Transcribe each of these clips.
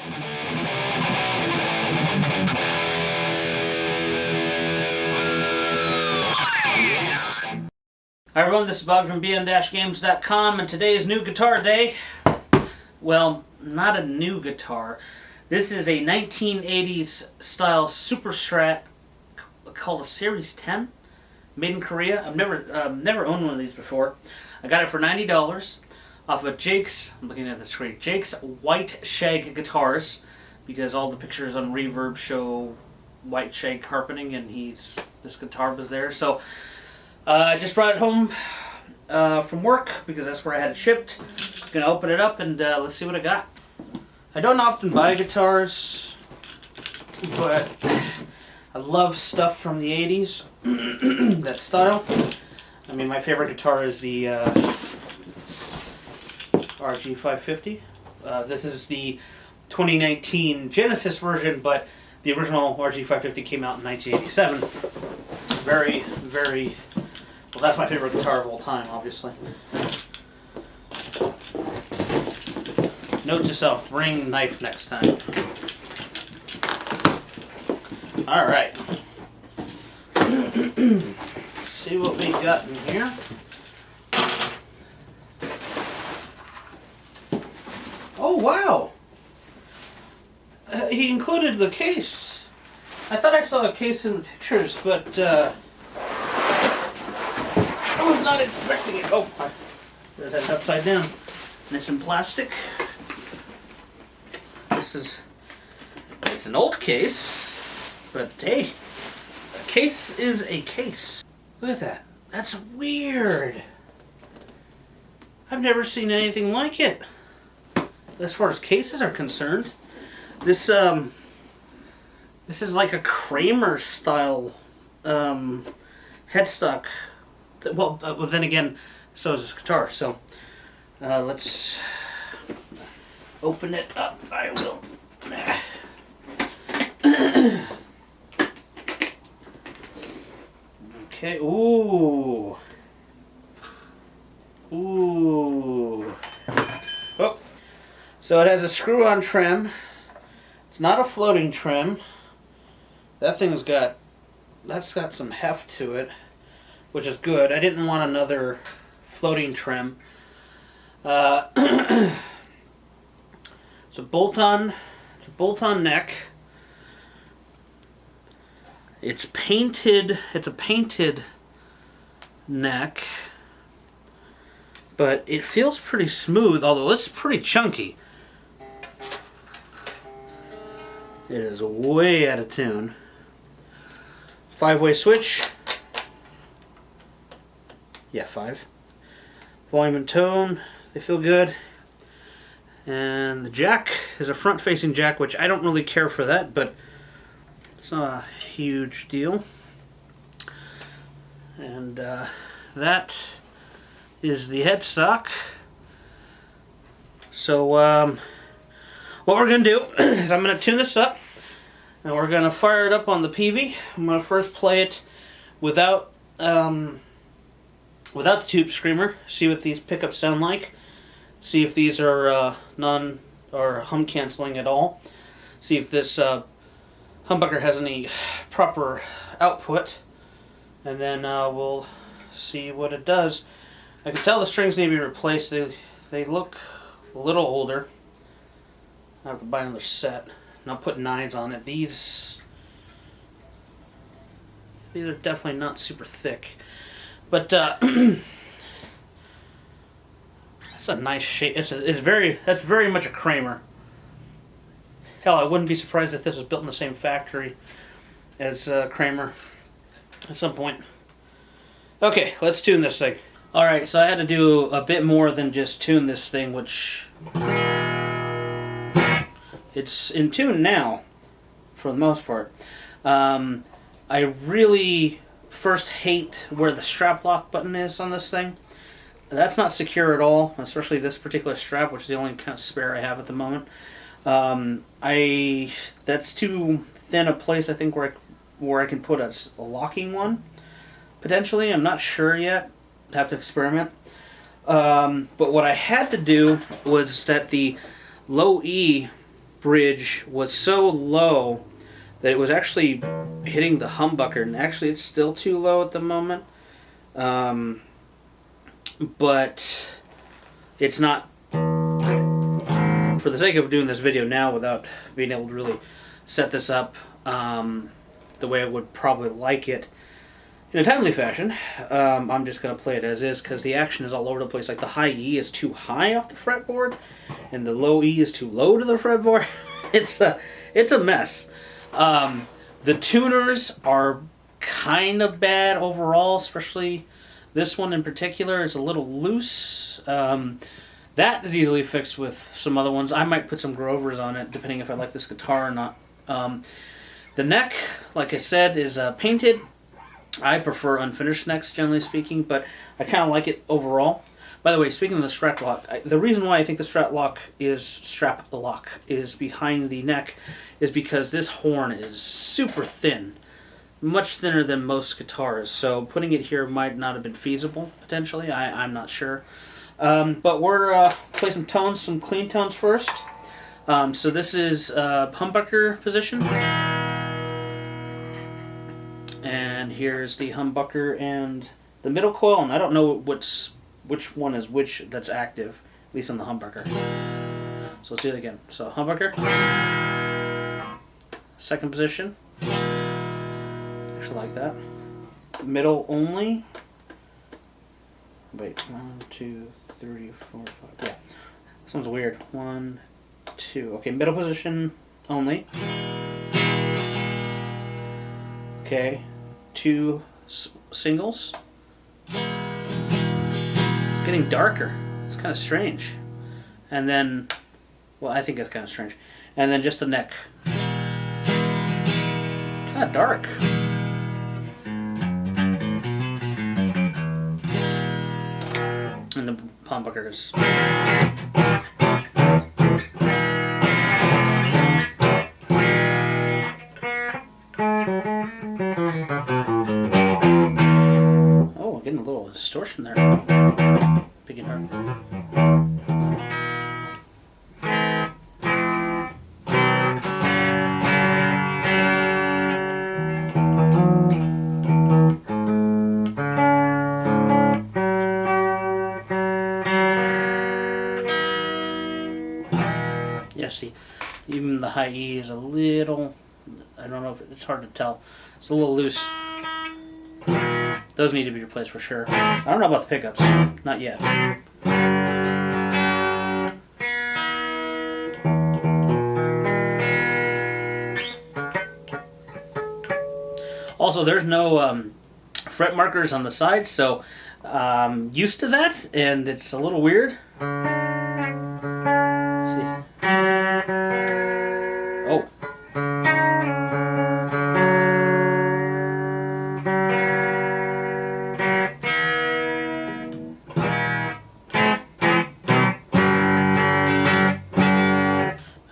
Hi everyone, this is Bob from bn-games.com, and today is new guitar day. Well, not a new guitar. This is a 1980s style Super Strat called a Series 10, made in Korea. I've never owned one of these before. I got it for $90 off of Jake's, I'm looking at the screen, Jake's White Shag Guitars, because all the pictures on Reverb show white shag carpeting, and this guitar was there. So I just brought it home from work because that's where I had it shipped. Gonna open it up and let's see what I got. I don't often buy guitars, but I love stuff from the 80s, that style. I mean, my favorite guitar is the RG550. This is the 2019 Genesis version, but the original RG550 came out in 1987. Very, very... well, that's my favorite guitar of all time, obviously. Note to self, bring knife next time. Alright. See what we got in here. Oh, wow! He included the case. I thought I saw the case in the pictures, but I was not expecting it. Oh, I put that upside down. Nice and plastic. It's an old case, but hey, a case is a case. Look at that. That's weird. I've never seen anything like it. As far as cases are concerned, this is like a Kramer style headstock. Well, then again, so is this guitar. So let's open it up. I will. Okay. Ooh. Ooh. Oh. So it has a screw-on trim. It's not a floating trim. That's got some heft to it, which is good. I didn't want another floating trim. It's a bolt-on neck. It's painted. It's a painted neck, but it feels pretty smooth, although it's pretty chunky. It is way out of tune. 5-way switch. Yeah, 5. Volume and tone, they feel good. And the jack is a front-facing jack, which I don't really care for that, but it's not a huge deal. And that is the headstock. So what we're going to do is I'm going to tune this up, and we're going to fire it up on the PV. I'm going to first play it without the tube screamer, see what these pickups sound like, see if these are none or hum canceling at all, see if this humbucker has any proper output, and then we'll see what it does. I can tell the strings need to be replaced. They look a little older. I have to buy another set, and I'll put 9s on it. These are definitely not super thick, but that's a nice shape. That's very much a Kramer. Hell, I wouldn't be surprised if this was built in the same factory as Kramer at some point. Okay, let's tune this thing. Alright, so I had to do a bit more than just tune this thing, which it's in tune now, for the most part. I really first hate where the strap lock button is on this thing. That's not secure at all, especially this particular strap, which is the only kind of spare I have at the moment. That's too thin a place, I think, where I can put a locking one, potentially. I'm not sure yet. I'd have to experiment. But what I had to do was that the low E bridge was so low that it was actually hitting the humbucker, and actually it's still too low at the moment. But it's not, for the sake of doing this video now without being able to really set this up the way I would probably like it in a timely fashion, I'm just going to play it as is because the action is all over the place. Like the high E is too high off the fretboard and the low E is too low to the fretboard. It's a mess. The tuners are kind of bad overall, especially this one in particular is a little loose. That is easily fixed with some other ones. I might put some Grovers on it, depending if I like this guitar or not. The neck, like I said, is painted. I prefer unfinished necks, generally speaking, but I kind of like it overall. By the way, speaking of the Strat lock, the reason why I think the Strat lock is strap lock is behind the neck is because this horn is super thin. Much thinner than most guitars, so putting it here might not have been feasible, potentially. I'm not sure. But we're play some tones, some clean tones first. So this is humbucker position. And here's the humbucker and the middle coil, and I don't know which one is which that's active, at least on the humbucker. So let's do it again. So humbucker, second position. Actually like that. Middle only. Wait, 1, 2, 3, 4, 5. Yeah, this one's weird. 1, 2. Okay, middle position only. Okay, 2 singles. It's getting darker. It's kind of strange. And then, well, I think it's kind of strange. And then just the neck. Kind of dark. And the humbuckers. Oh, getting a little distortion there. Big guitar. Yeah, see, even the high E is a little, I don't know if it's hard to tell. It's a little loose. Those need to be replaced for sure. I don't know about the pickups. Not yet. Also, there's no fret markers on the sides, so I'm used to that, and it's a little weird. Let's see. Oh.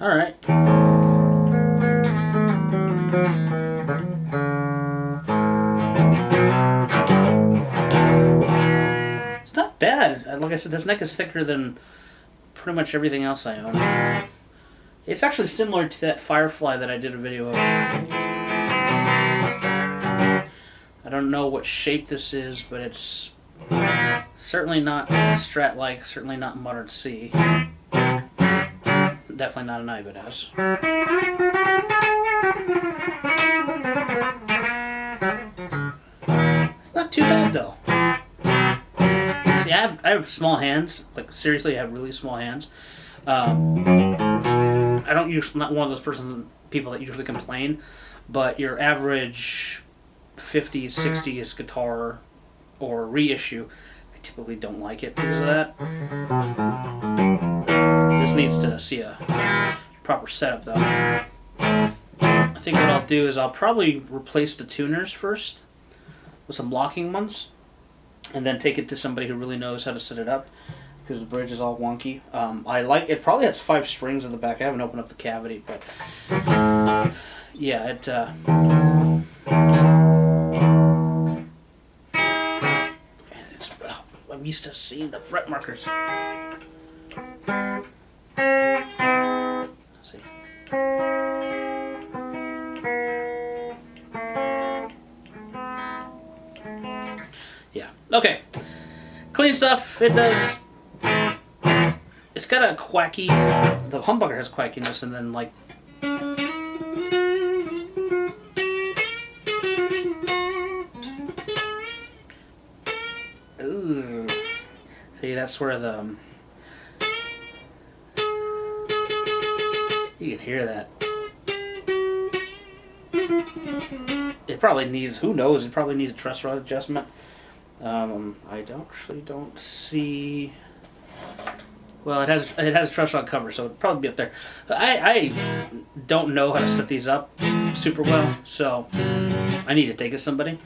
All right. It's not bad. Like I said, this neck is thicker than pretty much everything else I own. It's actually similar to that Firefly that I did a video of. I don't know what shape this is, but it's certainly not Strat-like, certainly not modern C. Definitely not an Ibanez. It's not too bad though. See, I have small hands. Like seriously, I have really small hands. I don't usually, not one of those people that usually complain, but your average 50s, 60s guitar or reissue, I typically don't like it because of that. This needs to see a proper setup though. I think what I'll do is I'll probably replace the tuners first with some locking ones, and then take it to somebody who really knows how to set it up, because the bridge is all wonky. I like it. Probably has 5 springs in the back. I haven't opened up the cavity, but yeah, it. I'm used to seeing the fret markers. Let's see. Yeah. Okay. Clean stuff. It does. It's got a quacky. The humbucker has quackiness, and then like. Ooh. See, that's where the. You can hear that. It probably needs. Who knows? It probably needs a truss rod adjustment. I don't see. Well, it has a truss rod cover, so it'd probably be up there. I don't know how to set these up super well, so I need to take it to somebody.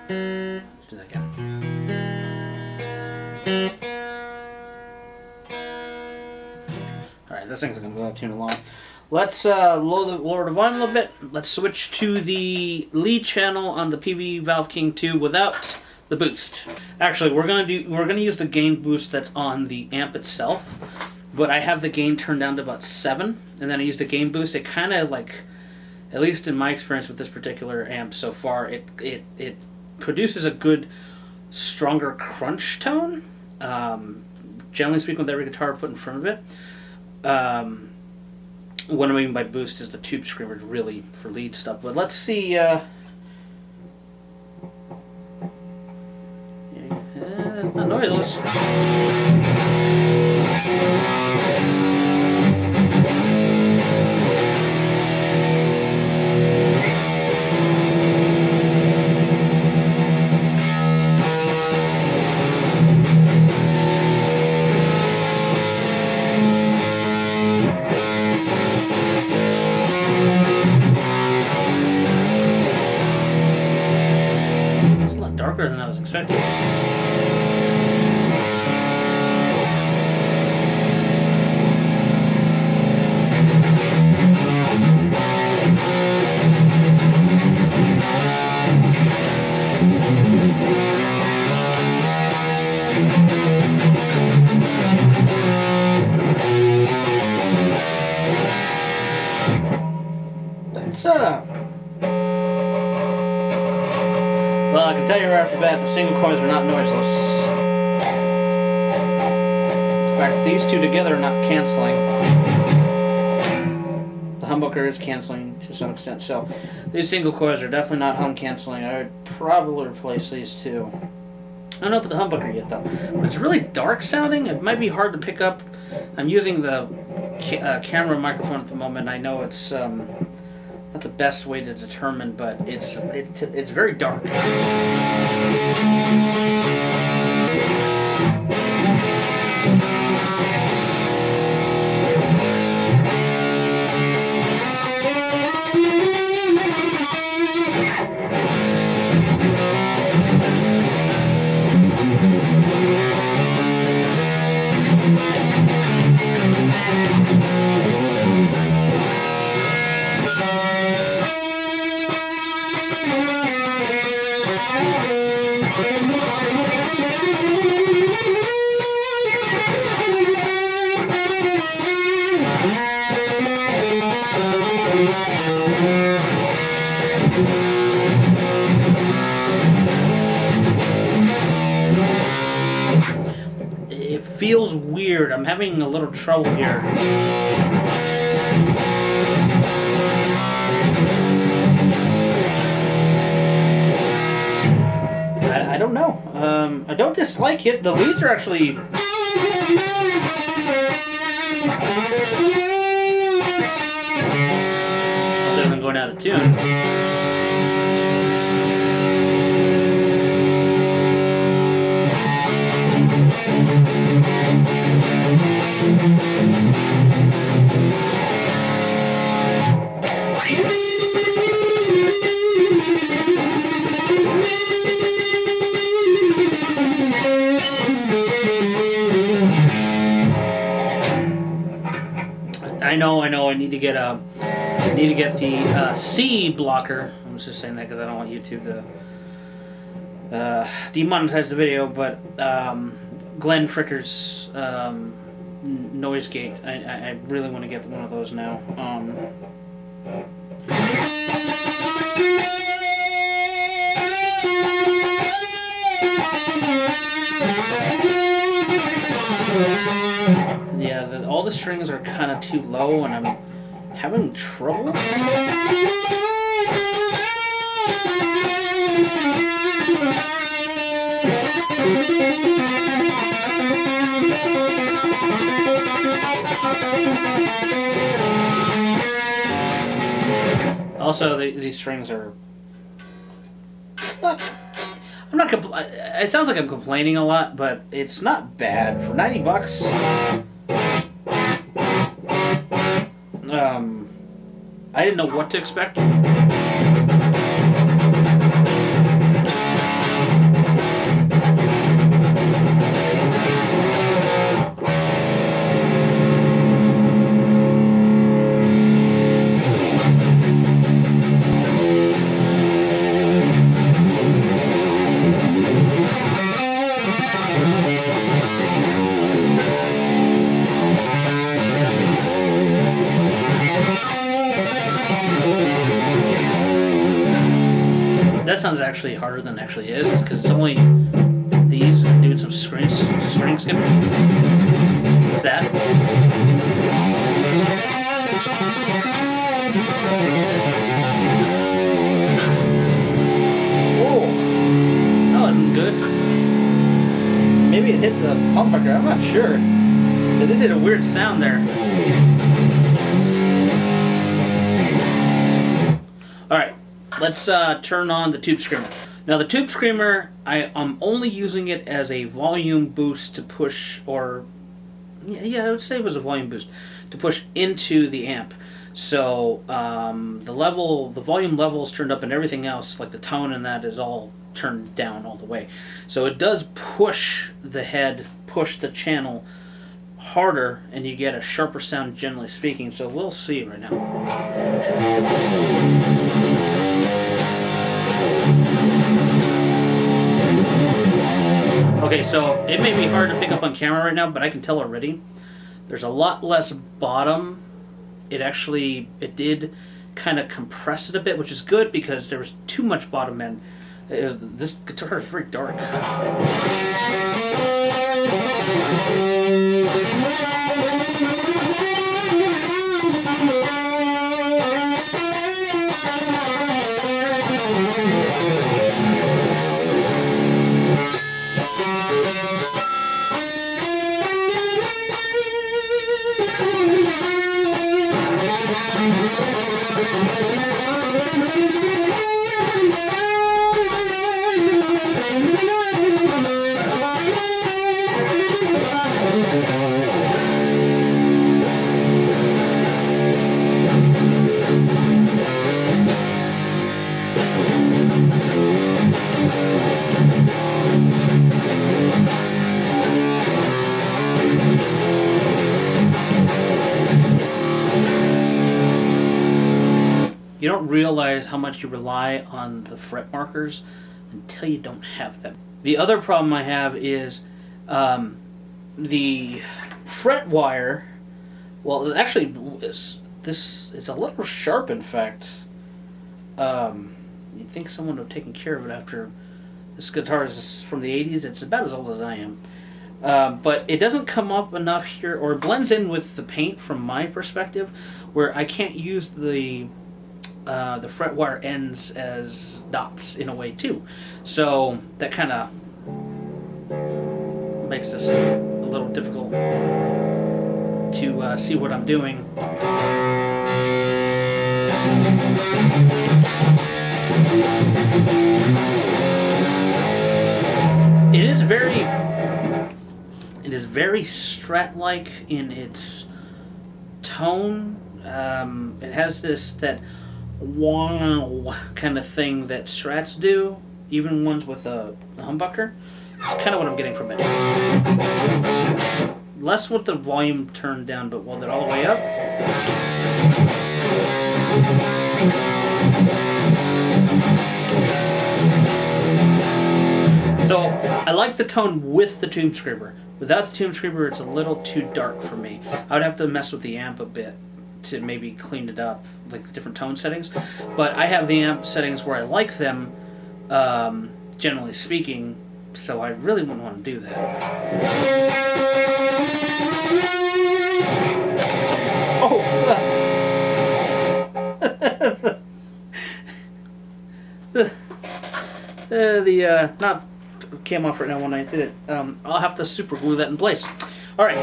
Let's do that again. All right, this thing's gonna go out too long. Let's lower the volume a little bit. Let's switch to the lead channel on the PV Valve King 2 without the boost. Actually, we're gonna use the gain boost that's on the amp itself, but I have the gain turned down to about 7, and then I use the gain boost. It kind of like, at least in my experience with this particular amp so far, it produces a good, stronger crunch tone. Generally speaking, with every guitar put in front of it. What I mean by boost is the tube screamer, really for lead stuff. But let's see. Yeah, it's not noiseless. Darker than I was expecting. That's well, I can tell you right off the bat, the single coils are not noiseless. In fact, these two together are not canceling. The humbucker is canceling to some extent, so these single coils are definitely not hum canceling. I would probably replace these two. I don't know about the humbucker yet, though. But it's really dark sounding. It might be hard to pick up. I'm using the camera microphone at the moment. I know it's not the best way to determine, but it's very dark. It feels weird. I'm having a little trouble here. I don't know. I don't dislike it. The leads are actually... other than going out of tune. I know. I need to get the C blocker. I'm just saying that because I don't want YouTube to demonetize the video. But Glenn Fricker's noise gate. I really want to get one of those now. Yeah, all the strings are kind of too low, and I'm having trouble. Also, these strings are. I'm not. It sounds like I'm complaining a lot, but it's not bad for $90. I didn't know what to expect. That sounds actually harder than it actually is. It's because it's only these doing some string skipping. What's that? Oh, that wasn't good. Maybe it hit the humbucker. I'm not sure, but it did a weird sound there. All right. Let's turn on the Tube Screamer. Now the Tube Screamer, I'm only using it as a volume boost to push, or yeah, I would say it was a volume boost to push into the amp. So the volume level is turned up, and everything else, like the tone and that, is all turned down all the way. So it does push the head, push the channel harder, and you get a sharper sound, generally speaking. So we'll see right now. Okay, so it may be hard to pick up on camera right now, but I can tell already there's a lot less bottom. It did kind of compress it a bit, which is good because there was too much bottom end. This guitar is very dark. You don't realize how much you rely on the fret markers until you don't have them. The other problem I have is the fret wire. Well, actually, this is a little sharp, in fact. You'd think someone would have taken care of it after. This guitar is from the 80s. It's about as old as I am. But it doesn't come up enough here, or it blends in with the paint from my perspective, where I can't use the fret wire ends as dots in a way too. So that kind of makes this a little difficult to see what I'm doing. It is very Strat-like in its tone. It has that wow kind of thing that Strats do, even ones with a humbucker. It's kind of what I'm getting from it. Less with the volume turned down, but while they're all the way up. So I like the tone with the Tube Screamer. Without the Tomb Screamer, it's a little too dark for me. I would have to mess with the amp a bit to maybe clean it up, like the different tone settings. But I have the amp settings where I like them, generally speaking, so I really wouldn't want to do that. Oh! Not came off right now when I did it. I'll have to super glue that in place. All right.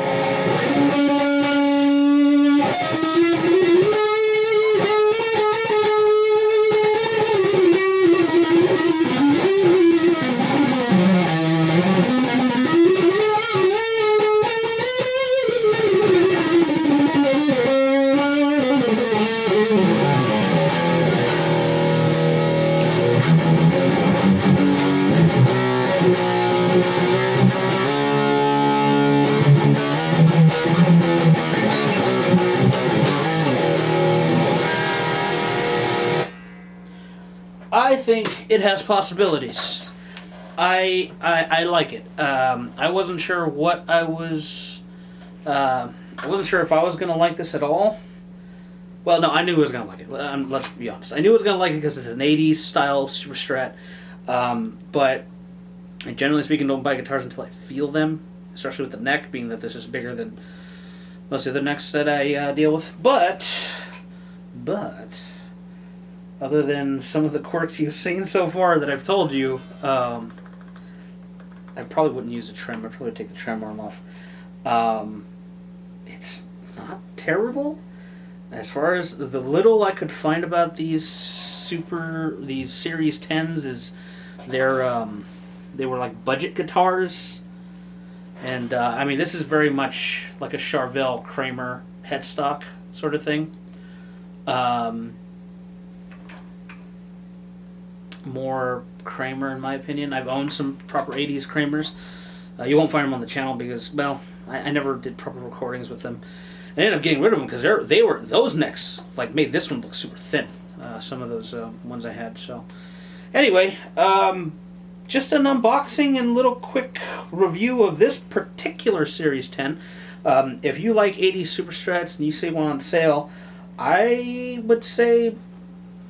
I think it has possibilities. I like it. I wasn't sure what I wasn't sure if I was gonna like this at all. Well, no, I knew I was gonna like it. Let's be honest. I knew I was gonna like it because it's an '80s style Super Strat. But I generally speaking, don't buy guitars until I feel them, especially with the neck, being that this is bigger than most of the necks that I deal with. But other than some of the quirks you've seen so far that I've told you, I probably wouldn't use a trim. I'd probably take the trim arm off. It's not terrible. As far as the little I could find about these Series 10s is they were like budget guitars. And, I mean, this is very much like a Charvel Kramer headstock sort of thing. More Kramer, in my opinion. I've owned some proper 80s Kramers. You won't find them on the channel because, well, I never did proper recordings with them. I ended up getting rid of them because those necks like made this one look super thin. Some of those ones I had. So, anyway, just an unboxing and little quick review of this particular Series 10. If you like 80s Super Strats and you see one on sale, I would say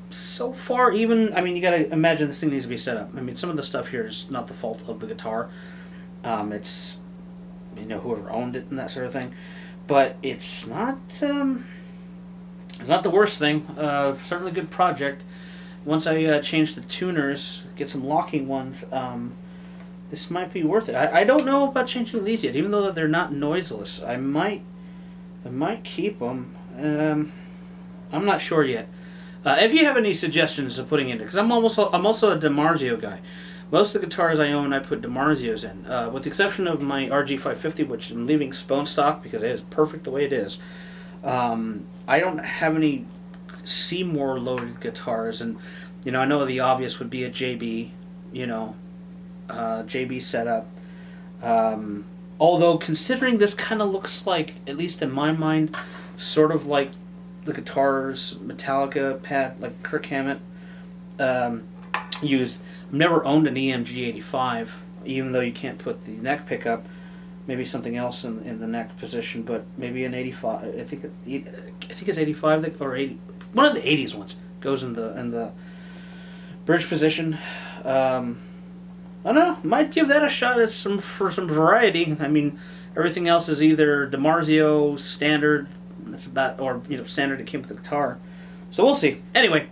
so far, even, I mean, you gotta imagine this thing needs to be set up. I mean, some of the stuff here is not the fault of the guitar. It's, you know, whoever owned it and that sort of thing. But it's not the worst thing. Certainly a good project. Once I change the tuners, get some locking ones, this might be worth it. I don't know about changing these yet, even though they're not noiseless. I might keep them. I'm not sure yet. If you have any suggestions of putting in it, because I'm also a DiMarzio guy. Most of the guitars I own, I put DiMarzios in, with the exception of my RG550, which I'm leaving Spone stock because it is perfect the way it is. I don't have any Seymour loaded guitars, and you know, I know the obvious would be a JB, you know, JB setup. Although considering this kind of looks like, at least in my mind, sort of like the guitars Metallica pad, like Kirk Hammett used. I've never owned an EMG 85, even though you can't put the neck pickup. Maybe something else in the neck position, but maybe an 85. I think it's 85 or 80. One of the 80s ones goes in the bridge position. I don't know. Might give that a shot for some variety. I mean, everything else is either DiMarzio standard. That's about, or you know, standard. It came with the guitar, so we'll see. Anyway,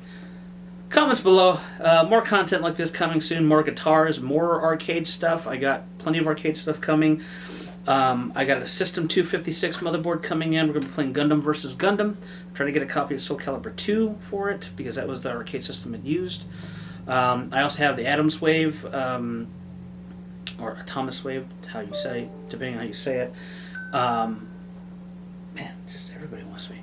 comments below. More content like this coming soon. More guitars, more arcade stuff. I got plenty of arcade stuff coming. I got a System 256 motherboard coming in. We're going to be playing Gundam vs. Gundam. I'm trying to get a copy of Soul Calibur 2 for it because that was the arcade system it used. I also have the Atom's Wave, or Atomus Wave, how you say, depending on how you say it. Man, just everybody wants me.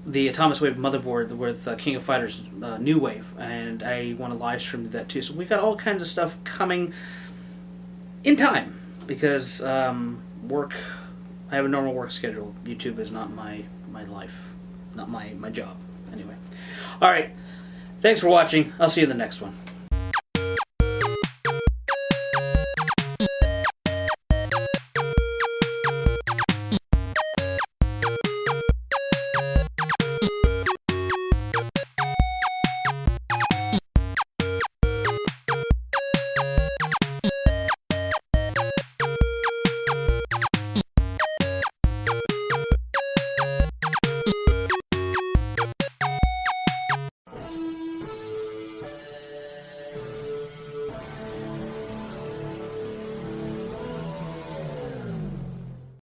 The Atomus Wave motherboard with King of Fighters New Wave, and I want to live stream that too. So we got all kinds of stuff coming in time because work. I have a normal work schedule. YouTube is not my life, not my job. Anyway, all right. Thanks for watching. I'll see you in the next one.